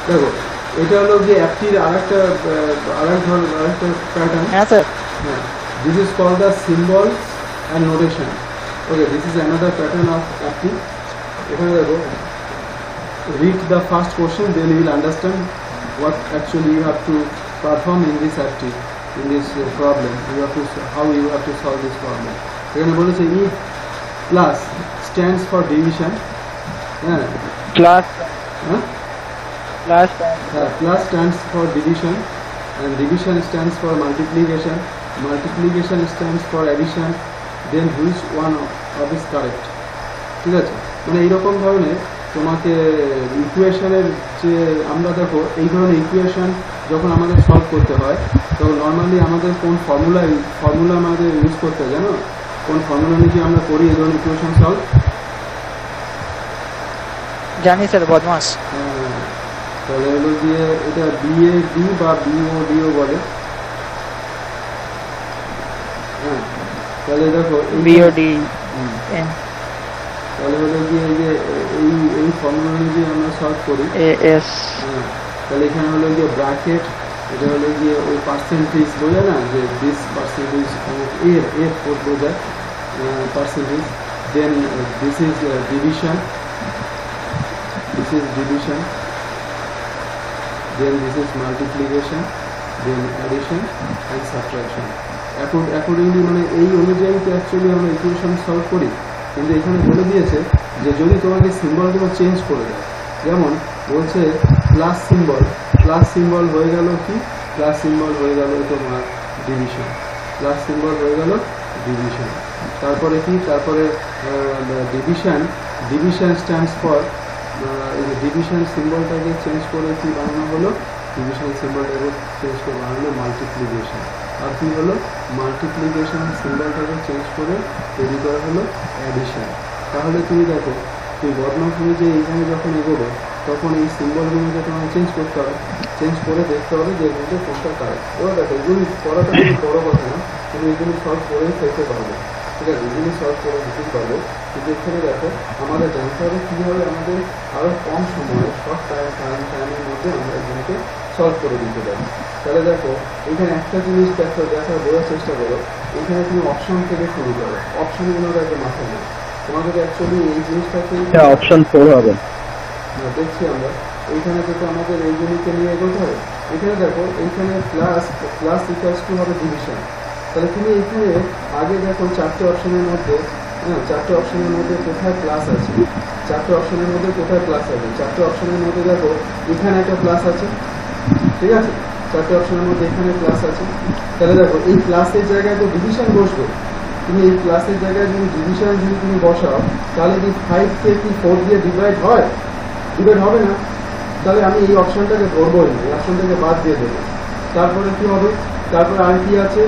দেখো এটা হলো যে অ্যাপটির আরেকটা প্যাটার্ন। হ্যাঁ স্যার। হ্যাঁ, this is called the symbol and notation. Okay, this is another pattern of অ্যাপটি। এখানে দেখো, read the first question, then you will understand what actually you have to perform in this activity, in this problem. You have to how you have to solve this problem. এখানে বলেছে if plus stands for division, হ্যাঁ plus হ্যাঁ plus plus stands for division, and division stands for multiplication, multiplication stands for addition, then which one of is correct? ঠিক আছে, মানে এইরকম ধরনের তোমাকে ইকুয়েশনের যে আমরা দেখো এই ধরনের ইকুয়েশন যখন আমাদের সলভ করতে হয় তখন নর্মালি আমাদের কোন ফর্মুলা আমাদের ইউজ করতে হয় জানো? কোন ফর্মুলা নিয়ে আমরা করি এই ধরনের ইকুয়েশন সলভ? জানি স্যার, বদমাস। তাহলে হলো গিয়ে এটা বিএডি বা বিওডিও বলে। হ্যাঁ, তাহলে দেখো বিওডি, তাহলে হলো গিয়ে এই যে এই ফর্মুলা অনুযায়ী আমরা সলভ করি। এএস, হ্যাঁ, তাহলে এখানে হলো গিয়ে ব্র্যাকেট, এটা হলো গিয়ে ওই পার্সেন্টেজ বোঝায় না, যে দিস পার্সেন্টেজ এর বোঝায় percentage. Then this is division, then this is multiplication, then addition and subtraction. Accordingly মানে এই অনুযায়ী তো অ্যাকচুয়ালি আমরা ইকুয়েশন সলভ করি। কিন্তু এখানে বলে দিয়েছে যে যদি তোমাকে সিম্বলগুলো চেঞ্জ করে দেয়, যেমন বলছে প্লাস সিম্বল হয়ে গেল কি, প্লাস সিম্বল হয়ে গেল তোমার ডিভিশন, প্লাস সিম্বল হয়ে গেল ডিভিশন। তারপরে কি, তারপরে ডিভিশন স্ট্যান্ডস ফর, ডিভিশন সিম্বলটাকে চেঞ্জ করে কি বানানো হলো, ডিভিশন সিম্বলটাকে চেঞ্জ করে বানানো মাল্টিপ্লিকেশন। আর কি হলো, মাল্টিপ্লিকেশন সিম্বলটাকে চেঞ্জ করে তৈরি করা হলো অ্যাডিশন। তাহলে তুমি দেখো, তুমি বদমাস অনুযায়ী এইখানে যখন এগোবে তখন এই সিম্বলগুলোকে তোমাকে চেঞ্জ করতে হবে, চেঞ্জ করে দেখতে হবে যে এর মধ্যে কোনটা কারেক্ট। ওরা দেখো এগুলি করাটা কিন্তু বড় কথা না, তুমি এগুলি সলভ করেই ফেলতে পারবে, ঠিক আছে, এগুলি সলভ করে দিতেই পারবে। কিন্তু এখানে দেখো আমাদের জানতে হবে কীভাবে আমাদের আরও কম সময়ে শর্ট টাইমের মধ্যে আমরা এগুলিকে সলভ করে দিতে পারি। তাহলে দেখো এখানে একটা জিনিস বোঝার চেষ্টা করো, এখানে তুমি অপশন থেকে শুরু করো, অপশনগুলো দেখো মাথায় নেই, তোমাকে অ্যাকচুয়ালি এই জিনিসটাকে অপশন 4 হবে দেখছি আমরা। এইখানে যেটা আমাদের এইগুলিকে নিয়ে এগোতে হবে, এখানে দেখো এইখানে প্লাস ইকুয়ালস টু হবে ডিভিশন। তাহলে তুমি এখানে আগে দেখো চারটে অপশনের মধ্যে, হ্যাঁ চারটে অপশনের মধ্যে কোথায় প্লাস আছে, চারটে অপশনের মধ্যে কোথায় প্লাস আছে, চারটে অপশনের মধ্যে দেখো এখানে একটা প্লাস আছে, ঠিক আছে, চারটে অপশনের মধ্যে এখানে প্লাস আছে। তাহলে দেখো এই প্লাসের জায়গায় তো ডিভিশন বসবে, তুমি এই প্লাসের জায়গায় যদি ডিভিশন যদি তুমি বসাও তাহলে কি 5 কে কি 4 দিয়ে ডিভাইড হবে না, তাহলে আমি এই অপশনটাকে ধরবোই না, এই অপশনটাকে বাদ দিয়ে দেবো। তারপরে কি হবে, তারপরে আর কি আছে,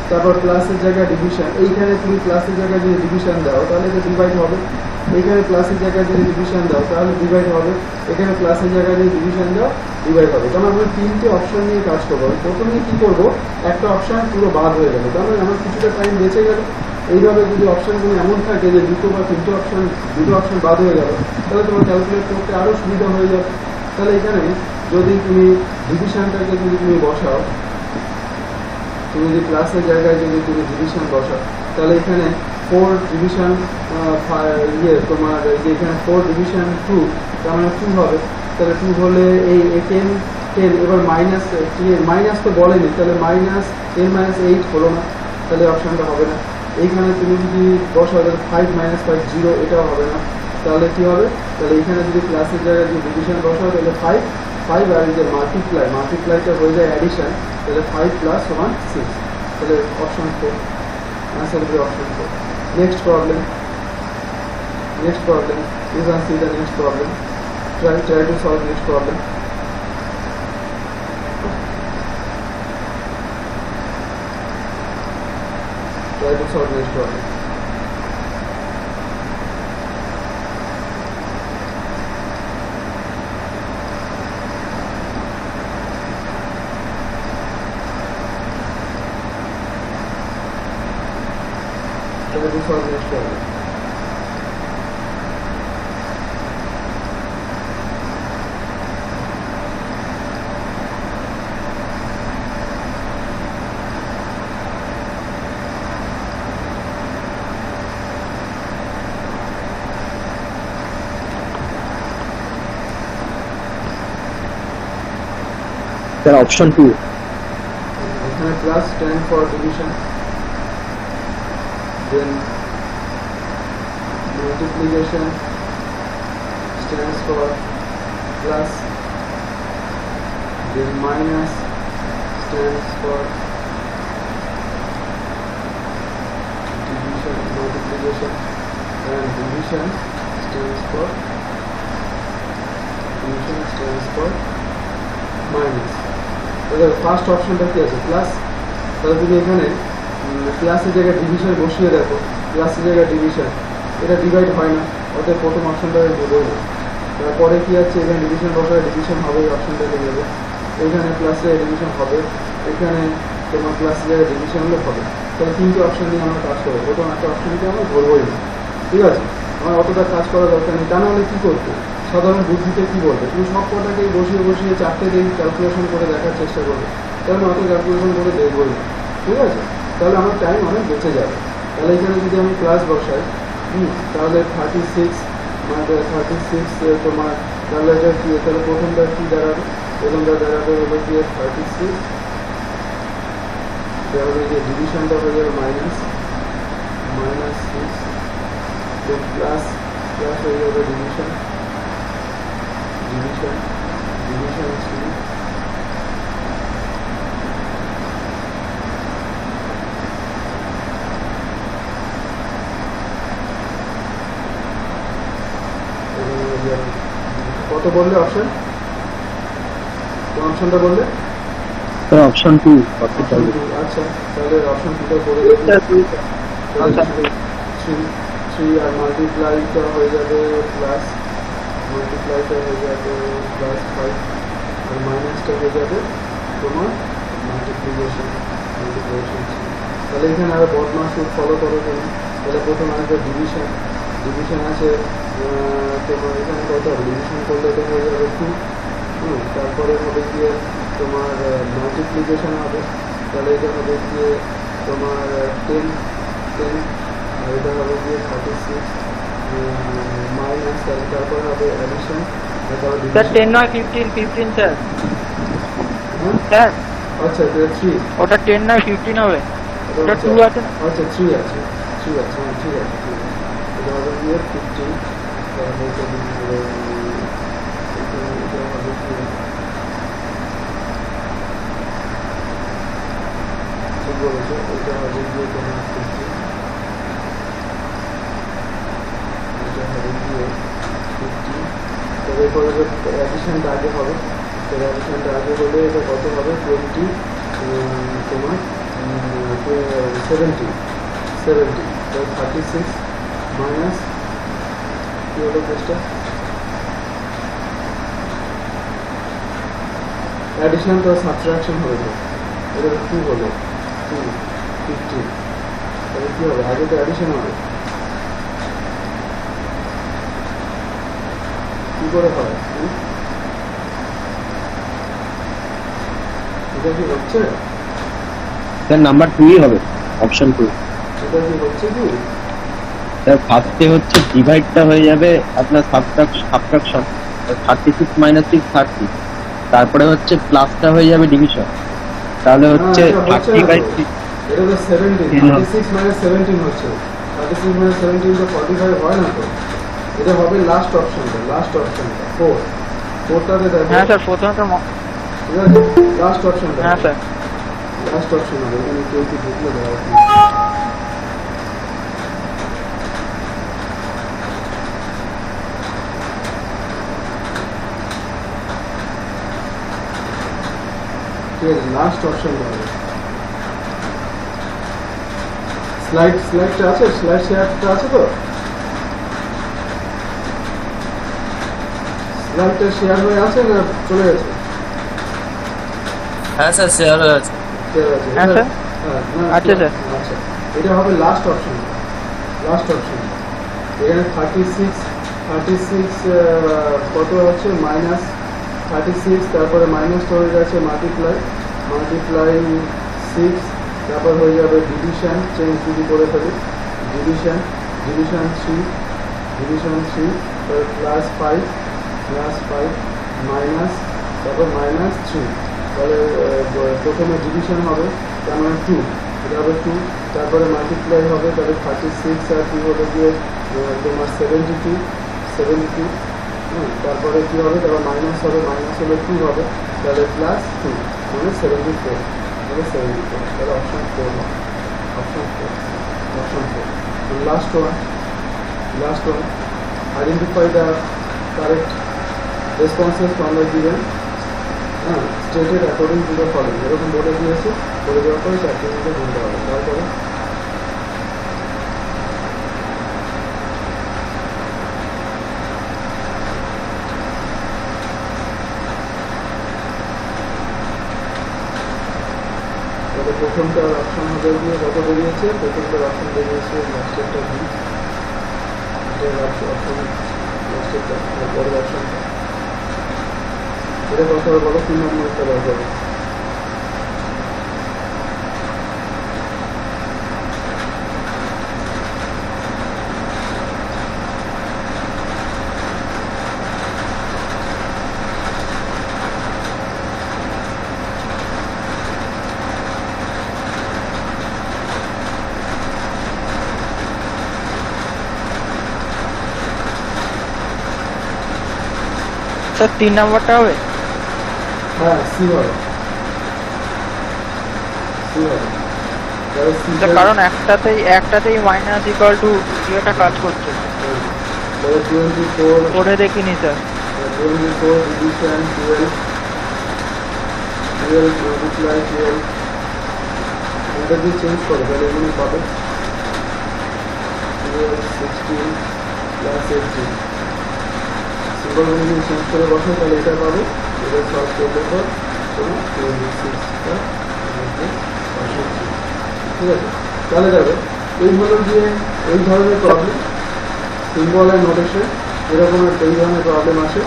তারপর প্লাসের জায়গায় ডিভিশন, এইখানে তুমি প্লাসের জায়গায় যদি ডিভিশন দাও তাহলে এটা ডিভাইড হবে, এইখানে প্লাসের জায়গায় যদি ডিভিশন দাও তাহলে ডিভাইড হবে, এখানে প্লাসের জায়গায় যদি ডিভিশন দাও ডিভাইড হবে। কারণ আমরা তিনটে অপশন নিয়ে কাজ করবো। প্রথমে কি করবো, একটা অপশন পুরো বাদ হয়ে গেল, তার মানে আমার কিছুটা টাইম বেঁচে গেল। এইভাবে যদি অপশনগুলো এমন থাকে যে দুটো অপশন বাদ হয়ে গেল, তাহলে তোমার ক্যালকুলেট করতে আরও সুবিধা হয়ে যাবে। তাহলে এখানে যদি তুমি ডিভিশনটাকে যদি তুমি বসাও, তুমি যদি প্লাসের জায়গায় যদি তুমি ডিভিশন বসাও তাহলে এখানে 4 ডিভিশন তোমার যে এখানে 4 ডিভিশন 2, তার মানে 2 হবে। তাহলে 2 হলে এই 10 এবার মাইনাস তো বলেনি, তাহলে -10 -8 হলো না, তাহলে অপশানটা হবে না। এইখানে তুমি যদি বসাও 5 - 5 0, এটাও হবে না। তাহলে কি হবে, তাহলে এখানে যদি প্লাসের জায়গায় যদি ডিভিশন বসাও তাহলে 5 আর এই যে মাল্টিপ্লাইটা হয়ে যায় অ্যাডিশন, তাহলে 5 + 1 6, তাহলে option 4 answer will be option 4. Next problem. You can see the next problem. Try to solve next problem. Try to solve next problem. Try to solve next problem. Sir option 2 এখানে plus stand for division, then multiplication stands for plus, then minus stands for division, multiplication, and division stands for minus. এবার first অপশনটা কি আছে? Plus. তাহলে তুমি এখানে প্লাসের জায়গায় ডিভিশন বসিয়ে দেখো, প্লাসের জায়গায় ডিভিশন, এটা ডিভাইড হয় না, অতএব প্রথম অপশনটা দেবই না। তারপরে কি আছে? এখানে ডিভিশন বসালে ডিভিশন হবে, এই অপশনটাকে নেবে। এখানে প্লাসে ডিভিশন হবে, এখানে তোমার প্লাসে ডিভিশন হলে হবে। তাহলে তিনটে অপশন নিয়ে আমরা কাজ করবো, প্রথম একটা অপশনকে আমরা ধরবোই না, ঠিক আছে? আমার অতটা কাজ করার দরকার নেই। তা নাহলে কী করতে, সাধারণ বুদ্ধিতে কী বলবে, তুমি সব কটাকেই বসিয়ে বসিয়ে চারটে দিন ক্যালকুলেশন করে দেখার চেষ্টা করবে, তাহলে অত ক্যালকুলেশন করে দেখবোই না, ঠিক আছে? তাহলে আমার টাইম অনেক বেঁচে যাবে। তাহলে এখানে যদি আমি প্লাস বসাই, তাহলে 36 মানে 36 তোমার, তাহলে এটা কি, তাহলে প্রথমটা কি দাঁড়াবে? প্রথমটা দাঁড়াবে হলো কি 36, তাহলে যে ডিভিশনটা হয়ে যাবে মাইনাস 6, তো প্লাস হয়ে যাবে ডিভিশন 3, কত বললে অপশন? কোন অপশনটা বললে? স্যার অপশন 2 আচ্ছা, তাহলে অপশন 2টা করে দেখি। 3 আর মাল্টিপ্লাইটা হয়ে যাবে প্লাস, মাল্টিপ্লাইটা হয়ে যাবে প্লাস 5, আর মাইনাসটা হয়ে যাবে তোমার মাল্টিপ্লিকেশন। তাহলে এখানে আরো বদমাশ ফলো করো তুমি। তাহলে প্রথম আসবে ডিভিশন আছে তোমার, এখানে কত হবে? ডিভিশন করলে তো হয়ে যাবে 2, তারপরে হবে গিয়ে তোমার মাল্টিপ্লিকেশন হবে, তাহলে এটা হবে গিয়ে তোমার 10, আর এটা হবে গিয়ে 36 মাইনাস, তারপরে হবে অ্যাডিশন, স্যার 10 নয় 15 স্যার। স্যার আচ্ছা, এটা 3, ওটা 10 নয় 15 হবে, ওটা 2 আছে না? আচ্ছা 3 আছে, ঠিক আছে, এটা হবে গিয়ে 15, তাহলে এটা হবে ঠিক বলেছে, এটা হবে গিয়ে তোমার 15, এটা হবে গিয়ে 15, তবে এরপরে অ্যাডিশনটা আগে হবে, তাহলে অ্যাডিশনটা আগে হলে এটা কত হবে? 20 তোমার 70, তাহলে 36 মাইনাস কি হলো কেসটা? অ্যাডিশন তো সাবট্রাকশন হয়ে যায়, এটা 2 হলো 2, 15, তাহলে কি হবে? আগে তো অ্যাডিশন হবে, কি করে হয়? এটা কি হচ্ছে? স্যার নাম্বার 2ই হবে, অপশন 2। এটা কি হচ্ছে কি? স্যার ফার্স্টে হচ্ছে ডিভাইডটা হয়ে যাবে আপনার সাবট্রাকশন, 36 - 6 30, তারপরে হচ্ছে প্লাসটা হয়ে যাবে ডিভিশন, তাহলে হচ্ছে 30/6। এটা তো 17, 36 - 17 হচ্ছে, 36 - 17 তো 45 হয় না তো, এটা হবে লাস্ট অপশনটা 4টাতে দেখো। হ্যাঁ স্যার, প্রথমে তো ঠিক আছে, লাস্ট অপশনটা। হ্যাঁ স্যার, লাস্ট অপশন হবে, এখানে কেউ কি ঢুকলে দেওয়া আছে? ঠিক আছে, লাস্ট অপশনটা হবে। স্লাইডটা আছে, স্লাইড শেয়ারটা আছে তো? স্লাইডটা শেয়ার হয়ে আছে না চলে গেছে? হ্যাঁ স্যার, শেয়ার হয়ে আছে। হ্যাঁ স্যার, আচ্ছা স্যার। আচ্ছা, এটা হবে লাস্ট অপশন। এখানে 36 কত হচ্ছে? মাইনাস 36, তারপরে মাইনাসটা হয়ে যাচ্ছে মাল্টিপ্লাই 6, তারপর হয়ে যাবে ডিভিশন, চেঞ্জ যদি করে ফেলি, ডিভিশন 3, প্লাস 5 মাইনাস, তারপর -3, তাহলে প্রথমে ডিভিশন হবে, তার মানে 2, এটা হবে 2, তারপরে মাল্টিপ্লাই হবে, তাহলে 36 আর 2 হবে গিয়ে তোমার 72, তারপরে কী হবে, তারপর মাইনাস হবে, মাইনাস হলে 2 হবে, তাহলে প্লাস 2 মানে 74, তাহলে 74, তাহলে অপশন 4 হবে, option 4। Last one, identify the correct responses from the given stated according to the following, এরকম বলে দিয়েছে, বলে দেওয়ার পরে চারটে মধ্যে গুনতে হবে। তারপরে প্রথমটার অপশন হবে গিয়ে কত বেরিয়েছে, প্রথমটার অপশন বেরিয়েছে লাস্টেরটা বি, অপশন লাস্টেরটা, পরের অপশনটা এটা কত হবে বলো, 3 নম্বরটা বার হবে। স্যার 3 নম্বরটা হবে? হ্যাঁ, সি হবে। কারণ একটাতেই মাইনাস ইকুয়াল টু এটা কাজ করছে, 24 করে দেখিনি স্যার। 24 ডিভিশন 12 মাল্টিপ্লাই 12, এটা দিয়ে চেঞ্জ করো, তাহলে এগুলো পাবে 12 16 প্লাস 18, সিম্বল যদি চেঞ্জ করে বসো তাহলে এটা পাবে, এটা সলভ করলে পর তোমার 26টা, ঠিক আছে। তাহলে দেখো এই হলো গিয়ে এই ধরনের প্রবলেম, সিম্বল অ্যান্ড নোটেশন এরকম এই ধরনের প্রবলেম আসে।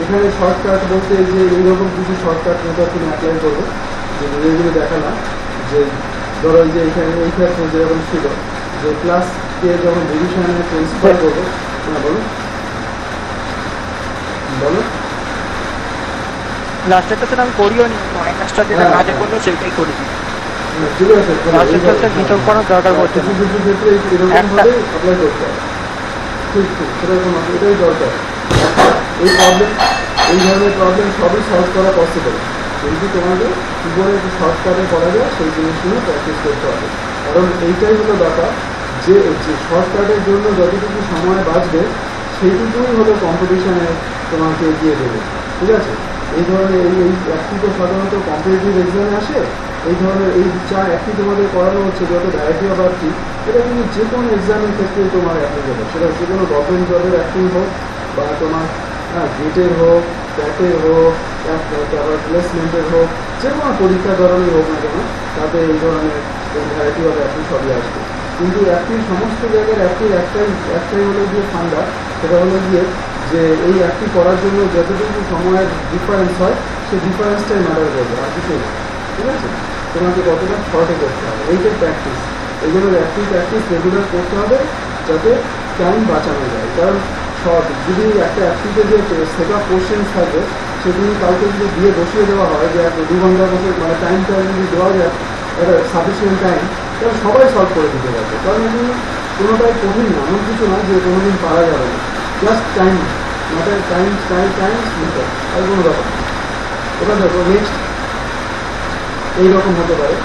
এখানে শর্টকাট বলতে যে এইরকম কিছু শর্টকাট মেথড তুমি অ্যাপ্লাই করবে, যে যেগুলো দেখালাম, যে ধরো যে এখানে এই ক্ষেত্রে যেরকম ছিল যে প্লাসকে যখন ডিভিশনে ট্রান্সফার করবে, হ্যাঁ বলো লাস্টেরটা তো আমি করিও নি, মাইনাসটা যেটা কাজে করলো সেটাই করেছি। ঠিক আছে, লাস্টেরটা ভিতর করার দরকার পড়ছে না, কিছু ক্ষেত্রে এরকম ভাবে অ্যাপ্লাই করতে হবে, ঠিক সেরকম এটাই দরকার। এই ধরনের প্রবলেম সবই সলভ করা পসিবল, কিন্তু তোমাকে কী করে শর্টকাটে করা যায় সেই জিনিসগুলো প্র্যাকটিস করতে হবে। কারণ এইটাই হলো ব্যাপার, যে শর্টকাটের জন্য যতটুকু সময় বাঁচবে সেইটুকুই হলো কম্পিটিশানে তোমাকে এগিয়ে দেবে, ঠিক আছে। এই ধরনের এই একটি তো সাধারণত কম্পিটিটিভ এক্সামে আসে, এই ধরনের এই একটি তোমাদের করানো হচ্ছে যত ভ্যারাইটি অফ আর্টি, এটা কিন্তু যে কোনো এক্সামের ক্ষেত্রে তোমার অ্যাপ্লিকেবল, সেটা যে কোনো গভর্নমেন্ট জবের অ্যাক্টিং হোক বা তোমার গেটের হোক, ক্যাটের হোক, তারপর প্লেসমেন্টের হোক, যে কোনো পরীক্ষা ধরনের হোক না কেন, তাতে এই ধরনের ভ্যারাইটি অফ অ্যাক্টিং সবই আসবে। কিন্তু অ্যাক্টিং সমস্ত জায়গার অ্যাক্টিং একটাই হলো গিয়ে ফান্ডা, সেটা হলো গিয়ে যে এই অ্যাক্টিং করার জন্য যতটুকু সময়ের ডিফারেন্স হয় সেই ডিফারেন্সটাই ম্যাটার করবে, আর কিছু না, ঠিক আছে। তোমাকে কতটা শর্টে করতে হবে, এইটাই প্র্যাকটিস। এই জন্য প্র্যাকটিস রেগুলার করতে হবে যাতে টাইম বাঁচানো যায়। কারণ শর্ট যদি একটা অ্যাক্টিভে যে সেট অফ কোশ্চেন্স থাকবে সেগুলি কাউকে যদি দিয়ে বসিয়ে দেওয়া হয় যে 2 ঘন্টার মধ্যে মানে টাইমটা যদি দেওয়া যায় একটা সাফিসিয়েন্ট টাইম, তাহলে সবাই সলভ করে দিতে পারবে। কারণ এগুলো কোনোটাই কঠিন না, এমন কিছু না যে কোনোদিন পারা যাবে না, just time matter, time matter, আর কোনো ব্যাপার। এবার দেখো নেক্সট এইরকম হতে পারে,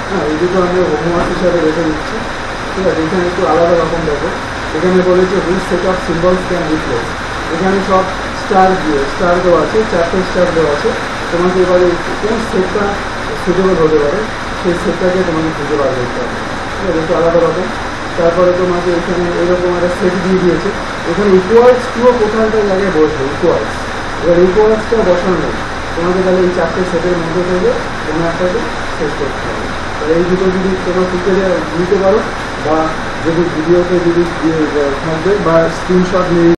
হ্যাঁ এই দুটো আমি হোমওয়ার্ক হিসাবে রেখে দিচ্ছি, ঠিক আছে। এখানে একটু আলাদা রকম দেখো, এখানে বলেছে which set of symbols can replace, এখানে সব স্টার দেওয়া আছে, 4টে স্টার দেওয়া আছে, তোমাকে এবারে কোন সেটটা সুটেবল হতে পারে সেই সেটটাকে তোমাকে খুঁজে বার করতে হবে, ঠিক আছে, একটু আলাদা রকম। তারপরে তোমাকে এখানে এইরকম একটা সেট দিয়ে দিয়েছে, এখানে ইকুয়ালস টুও কোথাওটা জায়গায় বসবে ইকুয়ালস, এবার ইকুয়ালসটা বসানো নেই, তোমাকে তাহলে এই 4টে সেটের মধ্যে থেকে কোনো একটাকে সেট করতে হবে। তাহলে এই দুটো যদি তোমরা শিখে নিতে পারো, বা যদি ভিডিওতে যদি থাকবে বা স্ক্রিনশট নিয়ে